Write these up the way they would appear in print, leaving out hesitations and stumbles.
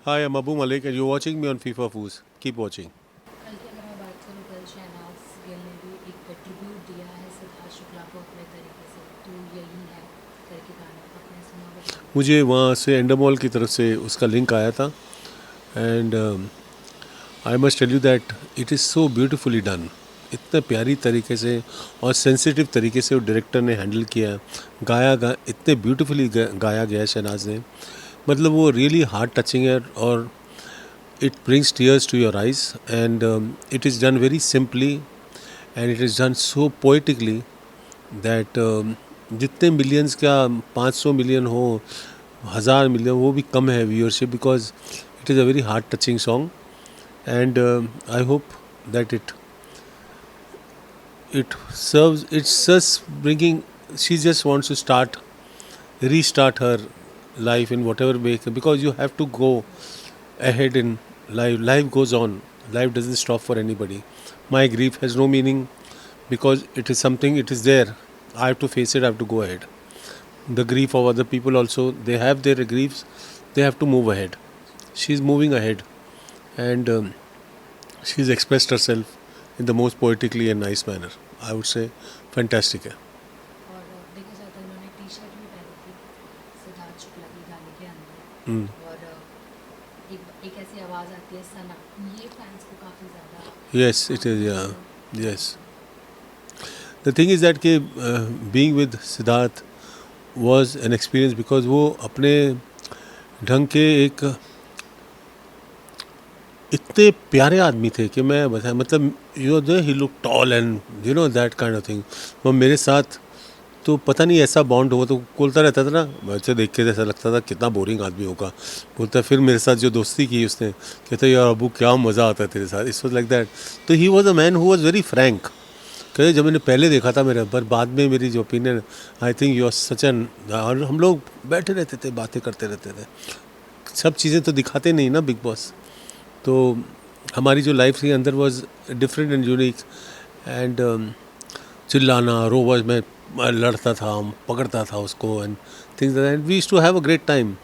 Hi, I'm Abu Malik and you're watching me on FIFA Foods. Keep watching. कल की अगर मैं बात करूँ, कल शहनाज गिल ने भी एक ट्रिब्यूट दिया है सिद्धार्थ शुक्ला को अपने तरीके से, तो यही है करके गाना आपने सुना होगा। मुझे वहाँ से एंडरमॉल की तरफ से उसका लिंक आया था and I must tell you that it is so beautifully done. इतने प्यारी तरीके से और सेंसिटिव तरीके से वो डायरेक्टर ने हैंडल किया, इतने ब्यूटीफुली गाया गया है शहनाज ने। मतलब वो रियली हार्ट टचिंग है और it brings tears to your eyes and it is done very simply and it is done so poetically that जितने मिलियंस का 500 मिलियन हो 1000 मिलियन वो भी कम है viewership because it is a very heart touching song and I hope that it serves it's just bringing she just wants to restart her life in whatever way because you have to go ahead in life goes on, life doesn't stop for anybody. My grief has no meaning because it is something, it is there, I have to face it, I have to go ahead. The grief of other people also, they have their griefs, they have to move ahead. She's moving ahead and she's expressed herself in the most poetically and nice manner, I would say. Fantastic है. और देखा जाता है उन्होंने T shirt भी पहनी थी सिद्धार्थ शुक्ला की गाने के Hmm. अंदर, और एक ऐसी आवाज़ आती है सना, ये फैंस को काफ़ी ज़्यादा Yes, it is, yeah. Yes. The thing is that कि being with Siddharth was an experience because वो अपने ढंग के एक इतने प्यारे आदमी थे कि मैं बताया मतलब you know he look tall and you know that kind of thing. वो मेरे साथ तो पता नहीं ऐसा बॉन्ड हुआ तो बोलता रहता था ना, बच्चे देख के ऐसा लगता था कितना बोरिंग आदमी होगा। बोलता फिर मेरे साथ जो दोस्ती की उसने, कहता यार अबू क्या मज़ा आता है तेरे साथ, इस वॉज लाइक दैट। तो he was a man who was very frank. कहते जब मैंने पहले देखा था मेरे पर, बाद में मेरी जो opinion, I think you are such an, और हम लोग बैठे रहते थे बातें करते रहते थे, सब चीज़ें तो दिखाते नहीं ना बिग बॉस। तो हमारी जो लाइफ थी अंदर was different and unique and चिल्लाना रोबर्स में मैं लड़ता था, पकड़ता था उसको and things and we used to have a great time.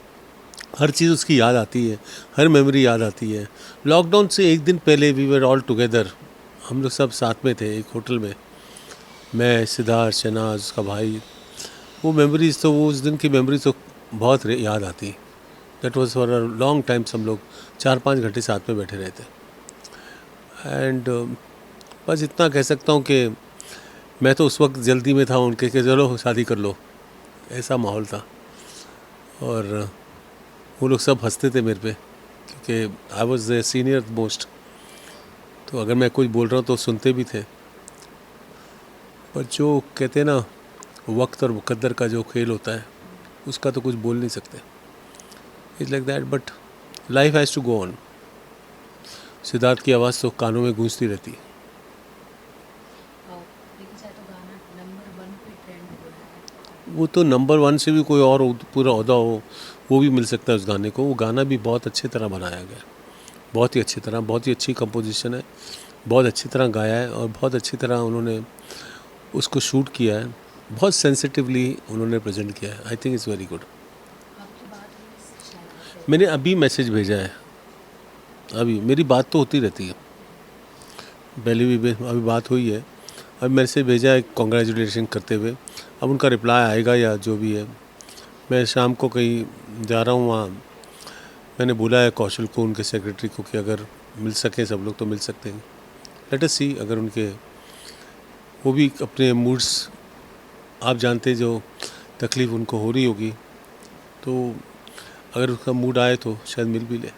हर चीज़ उसकी याद आती है, हर मेमोरी याद आती है। लॉकडाउन से एक दिन पहले वी वर ऑल टुगेदर, हम लोग सब साथ में थे एक होटल में, मैं सिद्धार्थ शहनाज उसका भाई। वो मेमोरीज तो वो उस दिन की मेमोरीज तो बहुत याद आती। That was for a long time, हम लोग 4-5 घंटे साथ में बैठे रहते एंड बस इतना कह सकता हूँ कि मैं तो उस वक्त जल्दी में था उनके कि चलो शादी कर लो, ऐसा माहौल था। और वो लोग सब हंसते थे मेरे पे क्योंकि I was the senior most, तो अगर मैं कुछ बोल रहा हूँ तो सुनते भी थे। पर जो कहते हैं ना वक्त और मुकद्दर का जो खेल होता है उसका तो कुछ बोल नहीं सकते। It's like that but life has to go on. Siddharth की आवाज़ तो कानों में गूंजती रहती है। देखा जाए तो गाना नंबर 1 पे ट्रेंड हो रहा है। वो तो नंबर 1 से भी कोई और पूरा ओहदा हो वो भी मिल सकता है उस गाने को। वो गाना भी बहुत अच्छी तरह बनाया गया है, बहुत ही अच्छी तरह, बहुत ही अच्छी कंपोजिशन है, बहुत अच्छी तरह गाया है और बहुत अच्छी तरह उन्होंने उसको शूट किया है, बहुत सेंसिटिवली उन्होंने प्रेजेंट किया है। I think it's very good. आपकी बात हुई शहनाज से? मैंने अभी मैसेज भेजा है, अभी मेरी बात तो होती रहती है, पहले भी अभी बात हुई है, अभी मैसेज भेजा है कॉन्ग्रेचुलेशन करते हुए। अब उनका रिप्लाई आएगा या जो भी है। मैं शाम को कहीं जा रहा हूँ, वहाँ मैंने बोला है कौशल को, उनके सेक्रेटरी को, कि अगर मिल सके सब लोग तो मिल सकते हैं। लेट अस सी, अगर उनके वो भी अपने मूड्स, आप जानते जो तकलीफ़ उनको हो रही होगी, तो अगर उसका मूड आए तो शायद मिल भी ले।